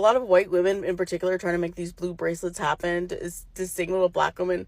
lot of white women in particular are trying to make these blue bracelets happen to signal to black women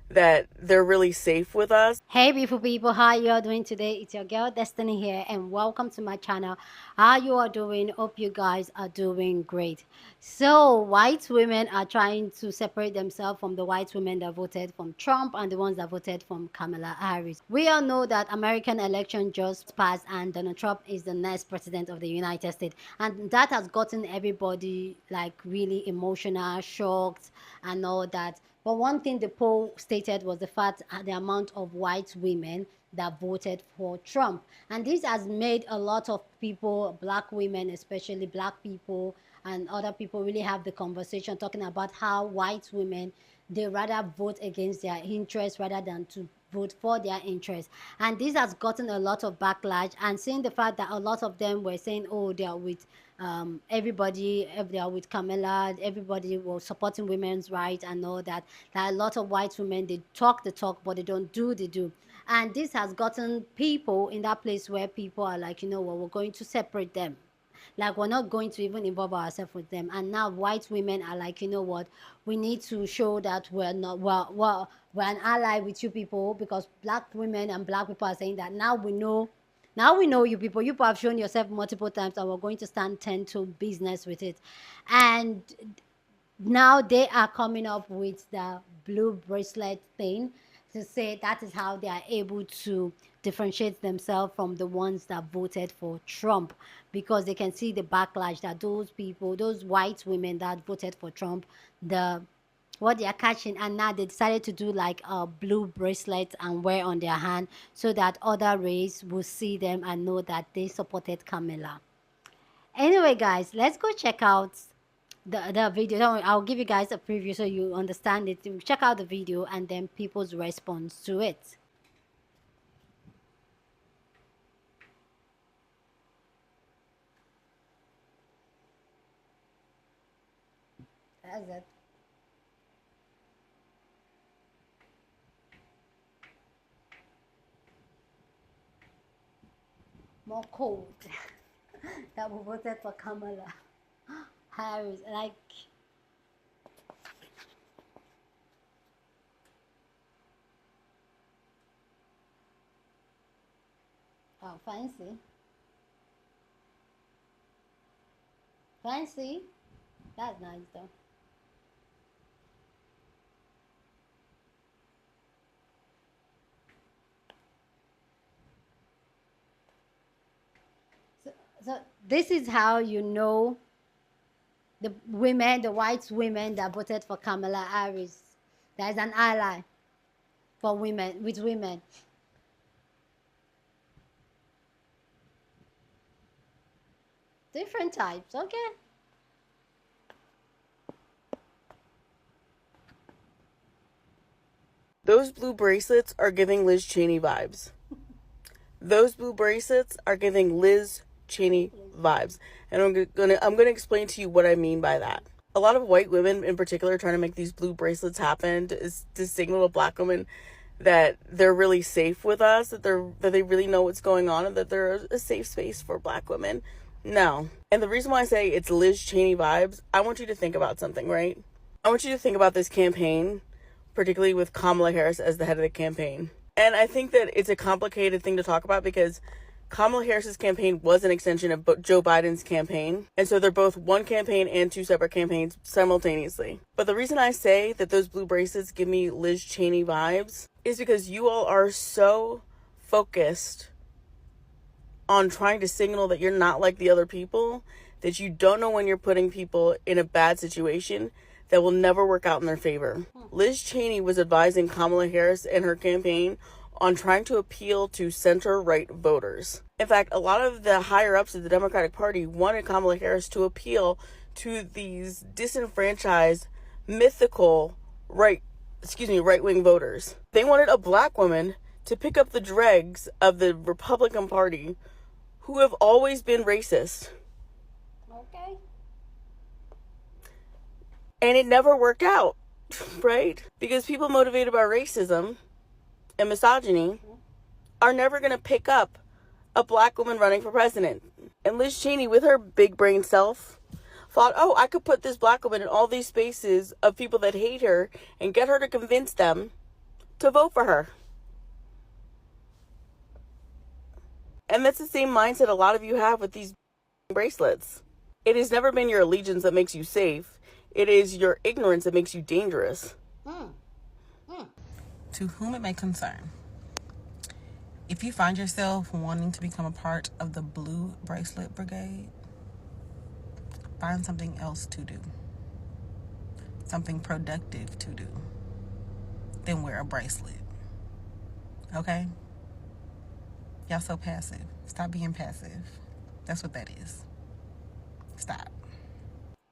that they're really safe with us. Hey beautiful people, how you all doing today? It's your girl Destiny here and welcome to my channel. How you are doing? Hope you guys are doing great. So white women are trying to separate themselves from the white women that voted from Trump and the ones that voted from Kamala Harris. We all know that American election just passed and Donald Trump is the next president of the United States, and that has gotten everybody like really emotional, shocked and all that. But one thing the poll stated was the fact the amount of white women that voted for Trump. And this has made a lot of people, black women, especially black people and other people, really have the conversation talking about how white women, they rather vote against their interests rather than to vote for their interests. And this has gotten a lot of backlash, and seeing the fact that a lot of them were saying, oh, they are with everybody, they are with Kamala, everybody was supporting women's rights and all that. That a lot of white women, they talk the talk, but they don't do the do. And this has gotten people in that place where people are like, you know what, we're going to separate them. Like, we're not going to even involve ourselves with them. And now white women are like, you know what, we need to show that we're not, we're an ally with you people, because black women and black people are saying that now we know you people. You people have shown yourself multiple times, and we're going to stand 10 to business with it. And now they are coming up with the blue bracelet thing to say that is how they are able to differentiate themselves from the ones that voted for Trump, because they can see the backlash that those people, those white women that voted for Trump, what they are catching. And now they decided to do like a blue bracelet and wear on their hand so that other race will see them and know that they supported Kamala. Anyway guys, let's go check out the video. I'll give you guys a preview so you understand it. Check out the video and then people's response to it. That's it. More cold that we voted for Kamala Harris. Like, oh, fancy. Fancy. That's nice though. So this is how you know the women, the white women that voted for Kamala Harris. There's an ally for women, with women. Different types, okay. Those blue bracelets are giving Liz Cheney vibes. Those blue bracelets are giving Liz Cheney vibes. And I'm gonna explain to you what I mean by that. A lot of white women in particular are trying to make these blue bracelets happen to signal to black women that they're really safe with us, that they really know what's going on, and that they're a safe space for black women. No. And the reason why I say it's Liz Cheney vibes, I want you to think about something, right? I want you to think about this campaign, particularly with Kamala Harris as the head of the campaign. And I think that it's a complicated thing to talk about because Kamala Harris's campaign was an extension of Joe Biden's campaign. And so they're both one campaign and two separate campaigns simultaneously. But the reason I say that those blue bracelets give me Liz Cheney vibes is because you all are so focused on trying to signal that you're not like the other people, that you don't know when you're putting people in a bad situation that will never work out in their favor. Liz Cheney was advising Kamala Harris and her campaign on trying to appeal to center-right voters. In fact, a lot of the higher-ups of the Democratic Party wanted Kamala Harris to appeal to these disenfranchised, mythical right-wing voters. They wanted a black woman to pick up the dregs of the Republican Party, who have always been racist. Okay. And it never worked out, right? Because people motivated by racism and misogyny are never going to pick up a black woman running for president. And Liz Cheney, with her big brain self, thought, oh, I could put this black woman in all these spaces of people that hate her and get her to convince them to vote for her. And that's the same mindset a lot of you have with these bracelets. It has never been your allegiance that makes you safe. It is your ignorance that makes you dangerous. To whom it may concern, if you find yourself wanting to become a part of the blue bracelet brigade, find something else to do. Something productive to do. Then wear a bracelet. Okay? Y'all so passive. Stop being passive. That's what that is. Stop.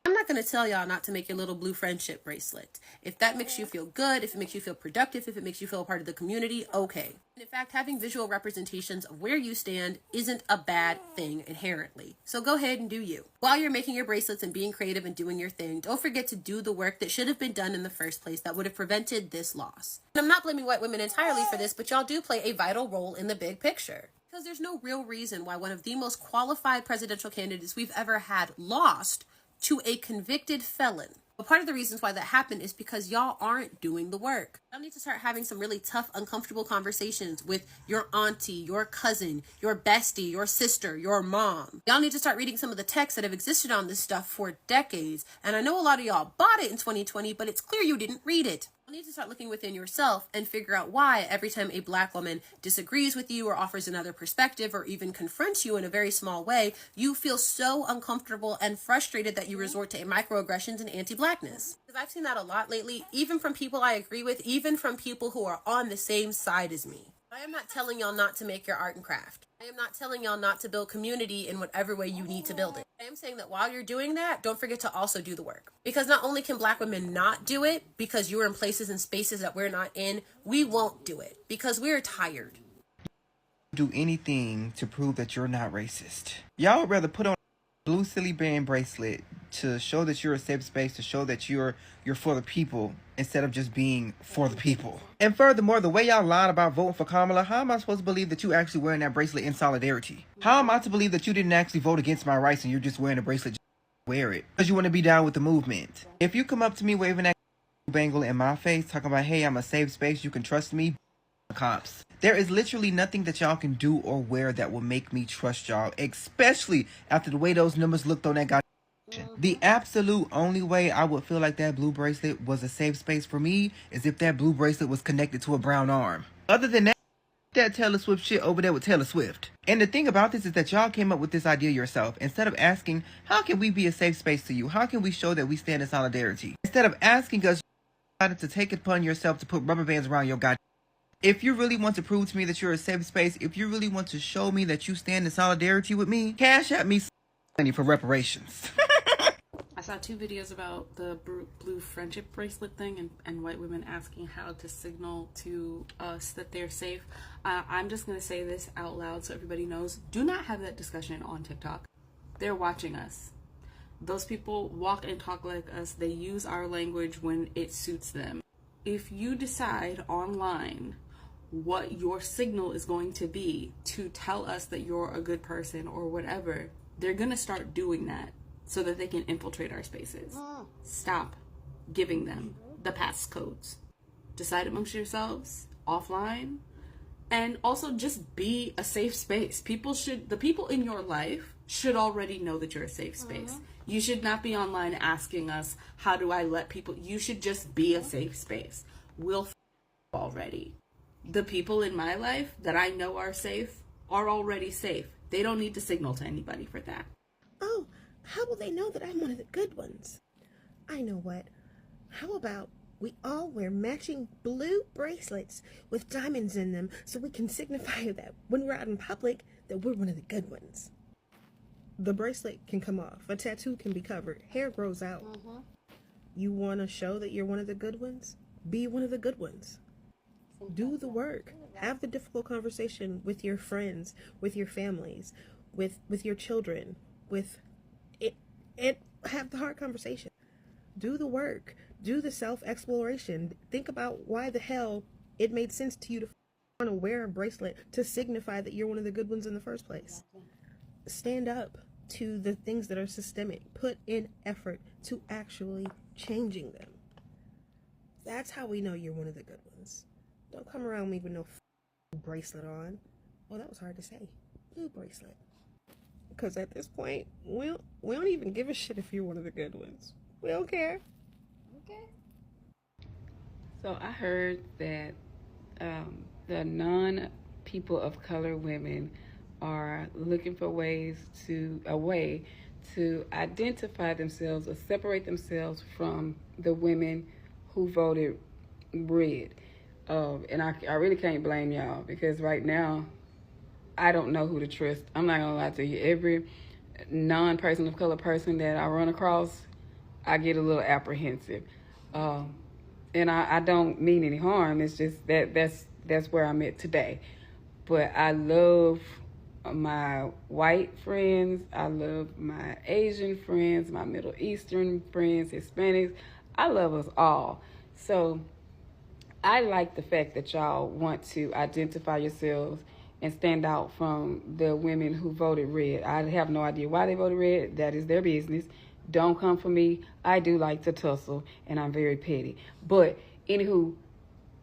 I'm not going to tell y'all not to make your little blue friendship bracelet. If that makes you feel good, if it makes you feel productive, if it makes you feel a part of the community, okay. In fact, having visual representations of where you stand isn't a bad thing inherently. So go ahead and do you. While you're making your bracelets and being creative and doing your thing, don't forget to do the work that should have been done in the first place that would have prevented this loss. And I'm not blaming white women entirely for this, but y'all do play a vital role in the big picture. Because there's no real reason why one of the most qualified presidential candidates we've ever had lost to a convicted felon. But part of the reasons why that happened is because y'all aren't doing the work. Y'all need to start having some really tough, uncomfortable conversations with your auntie, your cousin, your bestie, your sister, your mom. Y'all need to start reading some of the texts that have existed on this stuff for decades. And I know a lot of y'all bought it in 2020, but it's clear you didn't read it. You need to start looking within yourself and figure out why every time a black woman disagrees with you or offers another perspective or even confronts you in a very small way, you feel so uncomfortable and frustrated that you resort to microaggressions and anti-blackness. Because I've seen that a lot lately, even from people I agree with, even from people who are on the same side as me. I am not telling y'all not to make your art and craft. I am not telling y'all not to build community in whatever way you need to build it. I am saying that while you're doing that, don't forget to also do the work. Because not only can black women not do it because you're in places and spaces that we're not in, we won't do it because we're tired. Do anything to prove that you're not racist. Y'all would rather put on a blue silly band bracelet to show that you're a safe space, to show that you're for the people, instead of just being for the people. And furthermore, the way y'all lied about voting for Kamala, how am I supposed to believe that you actually wearing that bracelet in solidarity? How am I to believe that you didn't actually vote against my rights and you're just wearing a bracelet just to wear it? Because you want to be down with the movement. If you come up to me waving that bangle in my face, talking about, hey, I'm a safe space, you can trust me, cops. There is literally nothing that y'all can do or wear that will make me trust y'all, especially after the way those numbers looked on that guy. The absolute only way I would feel like that blue bracelet was a safe space for me is if that blue bracelet was connected to a brown arm. Other than that Taylor Swift shit over there with Taylor Swift. And the thing about this is that y'all came up with this idea yourself. Instead of asking, how can we be a safe space to you? How can we show that we stand in solidarity? Instead of asking us, you decided to take it upon yourself to put rubber bands around your goddamn. If you really want to prove to me that you're a safe space, if you really want to show me that you stand in solidarity with me, cash at me money for reparations. I saw 2 videos about the blue friendship bracelet thing and white women asking how to signal to us that they're safe. I'm just going to say this out loud so everybody knows. Do not have that discussion on TikTok. They're watching us. Those people walk and talk like us. They use our language when it suits them. If you decide online what your signal is going to be to tell us that you're a good person or whatever, they're going to start doing that so that they can infiltrate our spaces. Stop giving them the passcodes. Decide amongst yourselves offline, and also just be a safe space. The people in your life should already know that you're a safe space. You should not be online asking us, how do I let people? You should just be a safe space. We'll already. The people in my life that I know are safe are already safe. They don't need to signal to anybody for that. Oh, how will they know that I'm one of the good ones? I know what. How about we all wear matching blue bracelets with diamonds in them so we can signify that when we're out in public that we're one of the good ones. The bracelet can come off. A tattoo can be covered. Hair grows out. You want to show that you're one of the good ones? Be one of the good ones. Do the work. Have the difficult conversation with your friends, with your families, with your children, with it, and have the hard conversation. Do the work. Do the self-exploration. Think about why the hell it made sense to you to want to wear a bracelet to signify that you're one of the good ones in the first place. Stand up. to the things that are systemic. Put in effort to actually changing them. That's how we know you're one of the good ones. Don't come around me with no bracelet on. Oh, that was hard to say. Blue bracelet. Because at this point, we don't even give a shit if you're one of the good ones. We don't care. Okay. So I heard that the non-people of color women are looking for a way to identify themselves or separate themselves from the women who voted red. And I really can't blame y'all, because right now I don't know who to trust. I'm not gonna lie to you. Every non-person of color person that I run across, I get a little apprehensive. And I don't mean any harm. It's just that's where I'm at today. But I love my white friends. I love my Asian friends, my Middle Eastern friends, Hispanics. I love us all. So I like the fact that y'all want to identify yourselves and stand out from the women who voted red. I have no idea why they voted red. That is their business. Don't come for me. I do like to tussle, and I'm very petty. But anywho,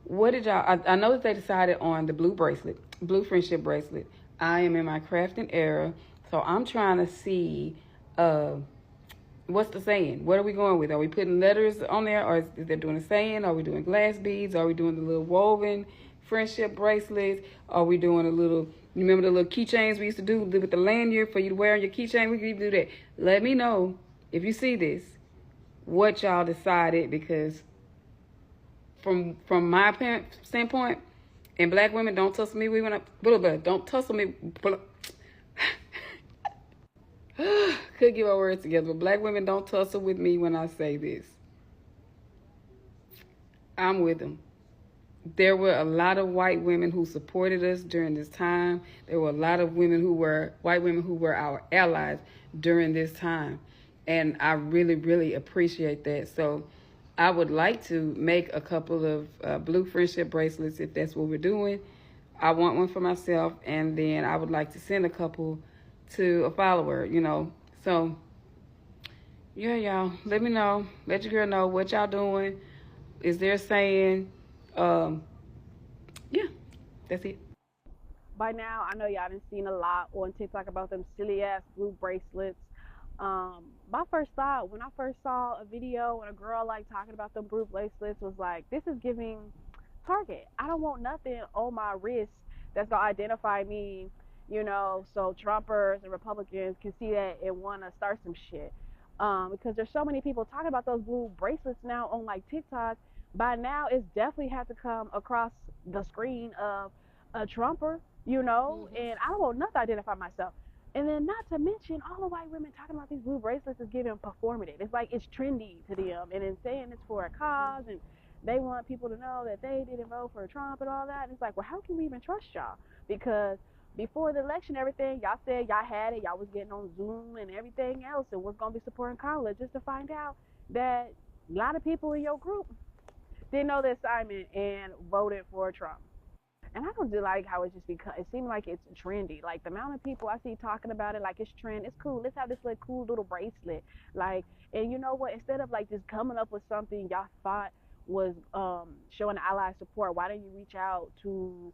what did y'all? I know that they decided on the blue bracelet, blue friendship bracelet. I am in my crafting era, so I'm trying to see what's the saying? What are we going with? Are we putting letters on there, or is they doing a saying? Are we doing glass beads? Are we doing the little woven friendship bracelets? Are we doing a little, you remember the little keychains we used to do with the lanyard for you to wear on your keychain? We could even do that. Let me know if you see this, what y'all decided, because from my standpoint, and black women, don't tussle me. We went up, don't tussle me. Could get our words together, but black women, don't tussle with me when I say this. I'm with them. There were a lot of white women who supported us during this time. There were a lot of white women who were our allies during this time. And I really, really appreciate that. So I would like to make a couple of blue friendship bracelets if that's what we're doing. I want one for myself, and then I would like to send a couple to a follower, So, yeah, y'all, let me know. Let your girl know what y'all doing. Is there saying, yeah, that's it. By now, I know y'all done seen a lot on TikTok about them silly ass blue bracelets. My first thought when I first saw a video and a girl like talking about them blue bracelets was like, this is giving Target. I don't want nothing on my wrist that's gonna identify me, so Trumpers and Republicans can see that and wanna start some shit. Because there's so many people talking about those blue bracelets now on like TikTok. By now, it's definitely had to come across the screen of a Trumper, and I don't want nothing to identify myself. And then, not to mention, all the white women talking about these blue bracelets is giving performative. It's like it's trendy to them, and then saying it's for a cause, and they want people to know that they didn't vote for Trump and all that. And it's like, well, how can we even trust y'all? Because before the election, everything y'all said y'all had it, y'all was getting on Zoom and everything else, and was gonna be supporting Kamala, just to find out that a lot of people in your group didn't know the assignment and voted for Trump. And I don't do like how it just because it seems like it's trendy. Like the amount of people I see talking about it, like it's trend. It's cool. Let's have this like cool little bracelet. Like, and you know what? Instead of like just coming up with something y'all thought was showing ally support, why didn't you reach out to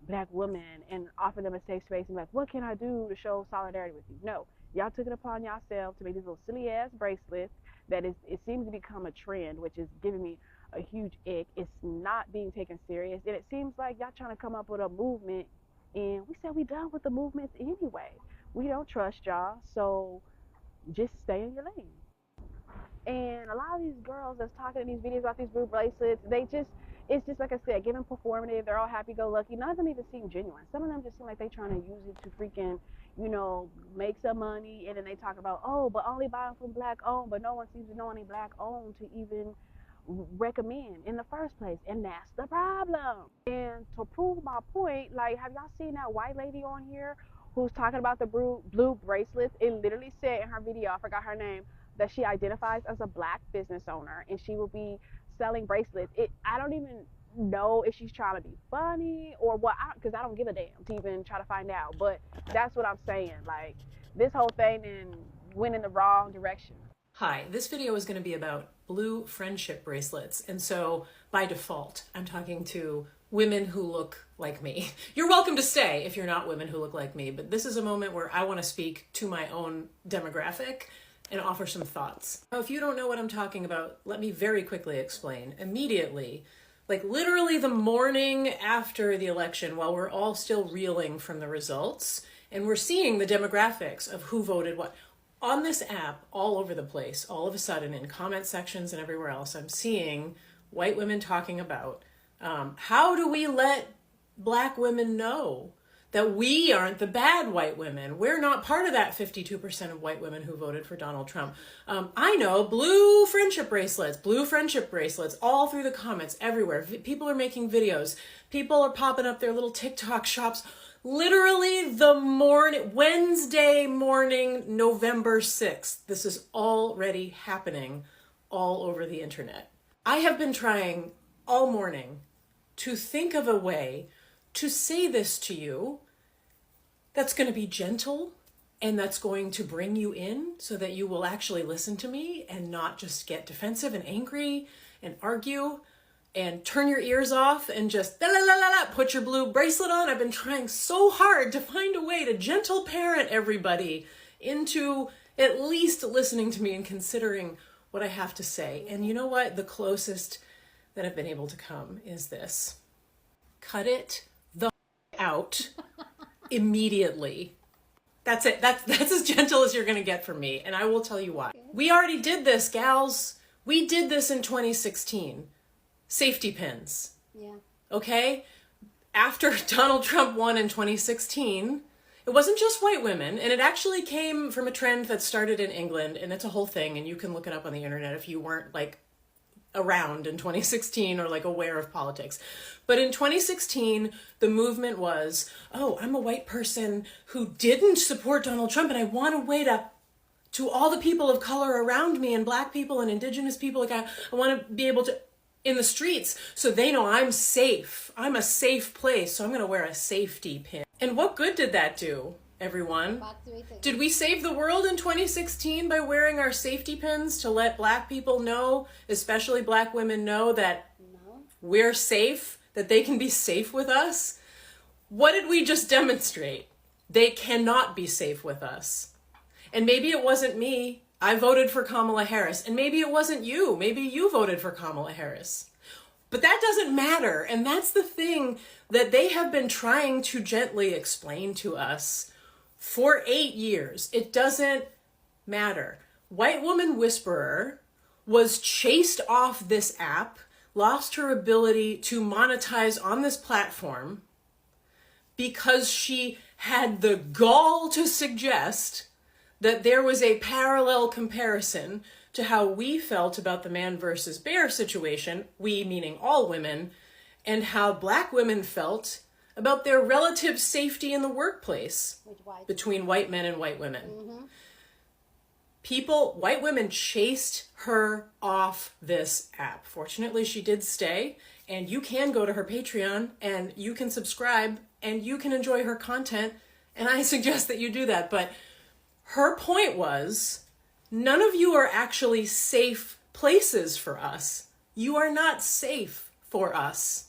black women and offer them a safe space and be like, what can I do to show solidarity with you? No, y'all took it upon yourself to make these little silly ass bracelets that it seems to become a trend, which is giving me a huge ick. It's not being taken serious, and it seems like y'all trying to come up with a movement, and we said we done with the movements anyway. We don't trust y'all, so just stay in your lane. And a lot of these girls that's talking in these videos about these blue bracelets, it's just like I said, giving performative. They're all happy-go-lucky. None of them even seem genuine. Some of them just seem like they trying to use it to freaking, make some money. And then they talk about, oh, but only buy them from black-owned. But no one seems to know any black-owned to even recommend in the first place. And that's the problem. And to prove my point, like, have y'all seen that white lady on here who's talking about the blue bracelets? It literally said in her video, I forgot her name, that she identifies as a black business owner and she will be selling bracelets. I don't even know if she's trying to be funny or what, because I don't give a damn to even try to find out. But that's what I'm saying. Like, this whole thing and went in the wrong direction. Hi, this video is going to be about blue friendship bracelets, and so by default, I'm talking to women who look like me. You're welcome to stay if you're not women who look like me, but this is a moment where I want to speak to my own demographic and offer some thoughts. Now, if you don't know what I'm talking about, let me very quickly explain. Immediately, like literally the morning after the election, while we're all still reeling from the results, and we're seeing the demographics of who voted what, on this app, all over the place, all of a sudden in comment sections and everywhere else, I'm seeing white women talking about how do we let Black women know that we aren't the bad white women? We're not part of that 52% of white women who voted for Donald Trump. I know, blue friendship bracelets, all through the comments, everywhere. People are making videos. People are popping up their little TikTok shops. Literally Wednesday morning, November 6th. This is already happening all over the internet. I have been trying all morning to think of a way to say this to you that's going to be gentle and that's going to bring you in so that you will actually listen to me and not just get defensive and angry and argue and turn your ears off and just put your blue bracelet on. I've been trying so hard to find a way to gentle parent everybody into at least listening to me and considering what I have to say. And you know what? The closest that I've been able to come is this. Cut it the out immediately. That's it. That's as gentle as you're going to get from me. And I will tell you why. We already did this, gals. We did this in 2016. Safety pins. Yeah. Okay? After Donald Trump won in 2016, it wasn't just white women, and it actually came from a trend that started in England, and it's a whole thing, and you can look it up on the internet if you weren't like around in 2016 or like aware of politics. But in 2016, the movement was, oh, I'm a white person who didn't support Donald Trump, and I want a way to all the people of color around me and Black people and Indigenous people, like I want to be able to in the streets so they know I'm safe. I'm a safe place, so I'm going to wear a safety pin. And what good did that do, everyone? Did we save the world in 2016 by wearing our safety pins to let Black people know, especially Black women know that we're safe, that they can be safe with us? What did we just demonstrate? They cannot be safe with us. And maybe it wasn't me. I voted for Kamala Harris, and maybe it wasn't you. Maybe you voted for Kamala Harris. But that doesn't matter, and that's the thing that they have been trying to gently explain to us for 8 years. It doesn't matter. White Woman Whisperer was chased off this app, lost her ability to monetize on this platform because she had the gall to suggest that there was a parallel comparison to how we felt about the man versus bear situation, we meaning all women, and how Black women felt about their relative safety in the workplace between white men and white women. White women chased her off this app. Fortunately, she did stay, and you can go to her Patreon and you can subscribe and you can enjoy her content, and I suggest that you do that. But her point was, none of you are actually safe places for us. You are not safe for us.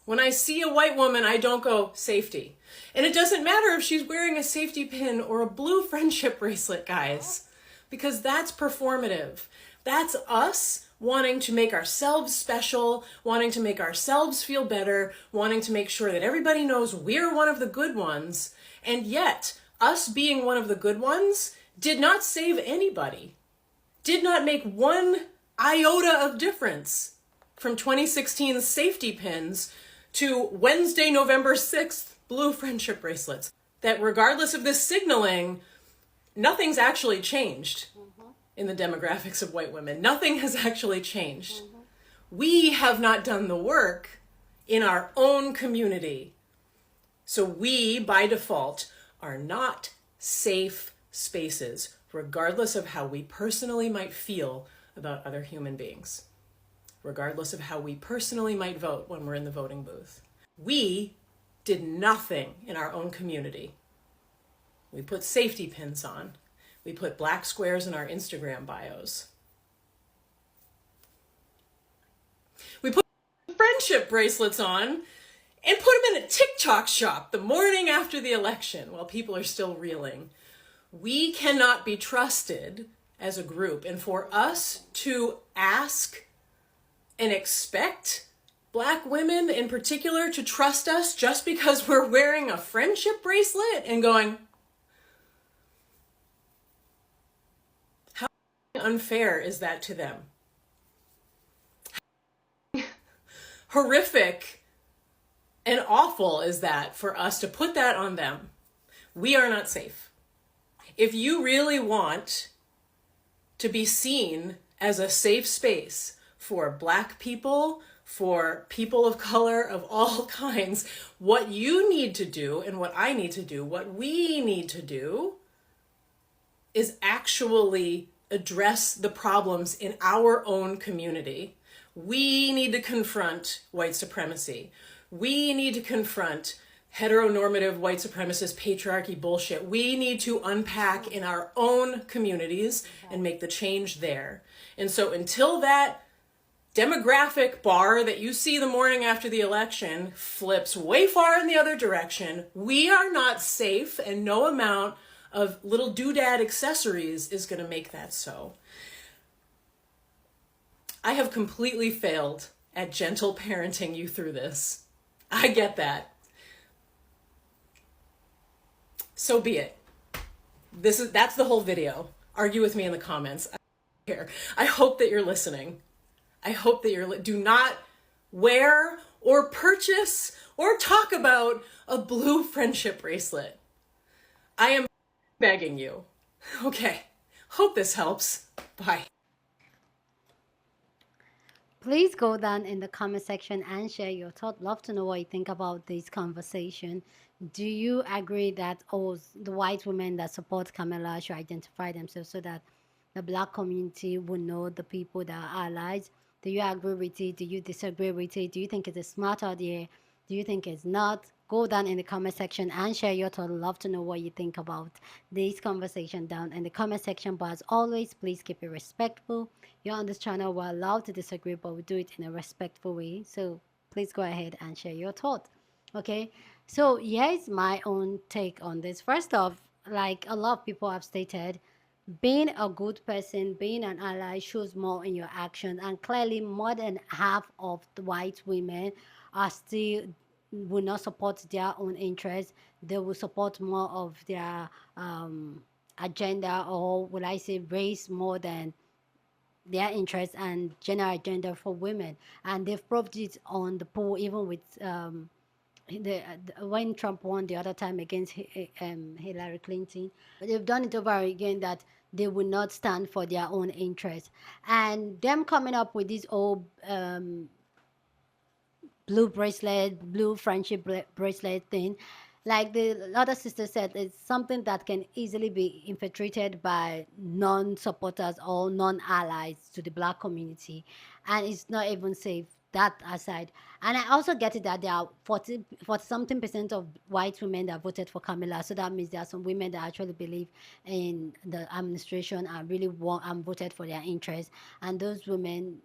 When I see a white woman, I don't go, safety. And it doesn't matter if she's wearing a safety pin or a blue friendship bracelet, guys, because that's performative. That's us wanting to make ourselves special, wanting to make ourselves feel better, wanting to make sure that everybody knows we're one of the good ones. And yet, us being one of the good ones did not save anybody, did not make one iota of difference from 2016's safety pins to Wednesday, November 6th, blue friendship bracelets. That regardless of this signaling, nothing's actually changed in the demographics of white women. Nothing has actually changed. We have not done the work in our own community. So we, by default, are not safe spaces, regardless of how we personally might feel about other human beings, regardless of how we personally might vote when we're in the voting booth. We did nothing in our own community We put safety pins on. We put black squares in our Instagram bios. We put friendship bracelets on and put them in a TikTok shop the morning after the election while people are still reeling. We cannot be trusted as a group. And for us to ask and expect Black women in particular to trust us just because we're wearing a friendship bracelet and going, how unfair is that to them? How horrific and awful is that for us to put that on them? We are not safe. If you really want to be seen as a safe space for Black people, for people of color of all kinds, what you need to do and what I need to do, what we need to do is actually address the problems in our own community. We need to confront white supremacy. We need to confront heteronormative white supremacist patriarchy bullshit. We need to unpack in our own communities and make the change there. And so until that demographic bar that you see the morning after the election flips way far in the other direction, we are not safe, and no amount of little doodad accessories is going to make that so. I have completely failed at gentle parenting you through this. I get that. So be it. That's the whole video. Argue with me in the comments. I don't care. I hope that you're listening. I hope that do not wear or purchase or talk about a blue friendship bracelet. I am begging you. Okay. Hope this helps. Bye. Please go down in the comment section and share your thought. Love to know what you think about this conversation. Do you agree that the white women that support Kamala should identify themselves so that the Black community will know the people that are allies? Do you agree with it? Do you disagree with it? Do you think it's a smart idea? Do you think it's not? Go down in the comment section and share your thoughts. Love to know what you think about this conversation down in the comment section. But as always, please keep it respectful. You're on this channel, we're allowed to disagree, but we do it in a respectful way. So please go ahead and share your thoughts. Okay, so here's my own take on this. First off, like a lot of people have stated, being a good person, being an ally shows more in your action, and clearly more than half of the white women are still will not support their own interests. They will support more of their agenda, or would I say race, more than their interests and general agenda for women. And they've proved it on the poll, even with when Trump won the other time against Hillary Clinton. But they've done it over again that they will not stand for their own interests. And them coming up with this old blue bracelet, blue friendship bracelet thing, like the other sister said, it's something that can easily be infiltrated by non-supporters or non-allies to the Black community, and it's not even safe. That aside, and I also get it that there are 40 something percent of white women that voted for Kamala, so that means there are some women that actually believe in the administration and really want and voted for their interests, and those women,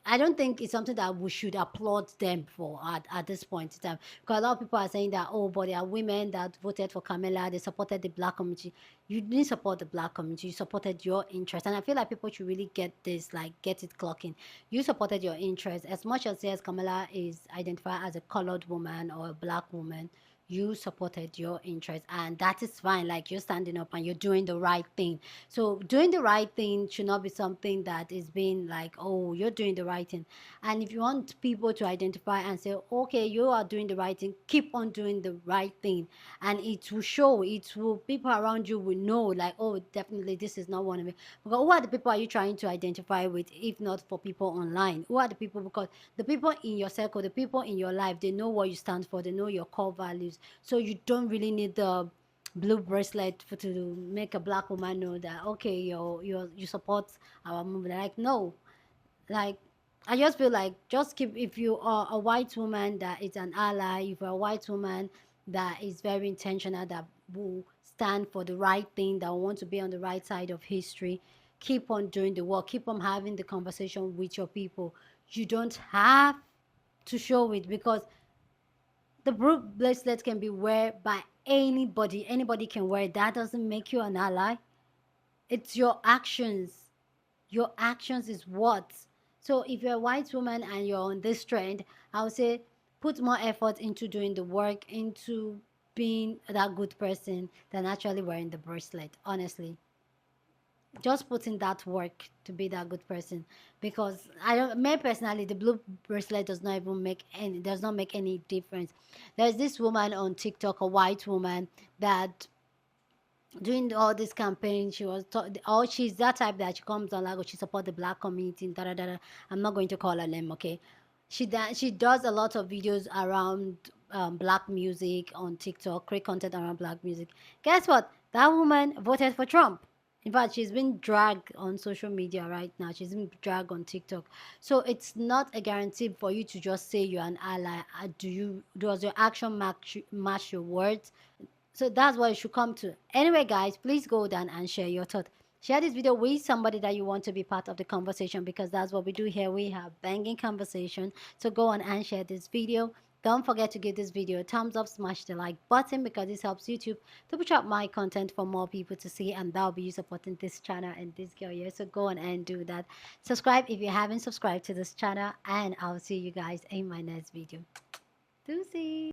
I don't think it's something that we should applaud them for at this point in time. Because a lot of people are saying that, oh, but there are women that voted for Kamala, they supported the Black community. You didn't support the Black community, you supported your interest. And I feel like people should really get this, like, get it clocking. You supported your interest. As much as yes, Kamala is identified as a colored woman or a Black woman, you supported your interest, and that is fine. Like, you're standing up and you're doing the right thing. So doing the right thing should not be something that is being like, oh, you're doing the right thing. And if you want people to identify and say, okay, you are doing the right thing, keep on doing the right thing, and it will show, it will, people around you will know, like, oh, definitely this is not one of it. Because who are the people are you trying to identify with, if not for people online? Who are the people? Because the people in your circle, the people in your life, they know what you stand for, they know your core values. So you don't really need the blue bracelet to make a Black woman know that, okay, you support our movement. Like, no, like, I just feel like, just keep, if you are a white woman that is an ally, if you're a white woman that is very intentional, that will stand for the right thing, that want to be on the right side of history, keep on doing the work, keep on having the conversation with your people. You don't have to show it, because the bracelet can be worn by anybody. Anybody can wear it. That doesn't make you an ally. It's your actions. Your actions is what. So if you're a white woman and you're on this trend, I would say put more effort into doing the work, into being that good person than actually wearing the bracelet, honestly. Just put in that work to be that good person, because I don't, me personally, the blue bracelet does not even make any, does not make any difference. There's this woman on TikTok, a white woman, that doing all this campaign, she was oh, she's that type that she comes on like, oh, she support the black community, da, da, da, da. I'm not going to call her name, okay? She does a lot of videos around black music on TikTok, create content around black music. Guess what? That woman voted for Trump. In fact, she's been dragged on social media right now. She's been dragged on TikTok. So it's not a guarantee for you to just say you're an ally. Does your action match your words? So that's what you should come to. Anyway, guys, please go down and share your thought. Share this video with somebody that you want to be part of the conversation, because that's what we do here. We have banging conversation. So go on and share this video. Don't forget to give this video a thumbs up, smash the like button, because this helps YouTube to push out my content for more people to see, and that'll be you supporting this channel and this girl here. So go on and do that. Subscribe if you haven't subscribed to this channel, and I'll see you guys in my next video. Deuces.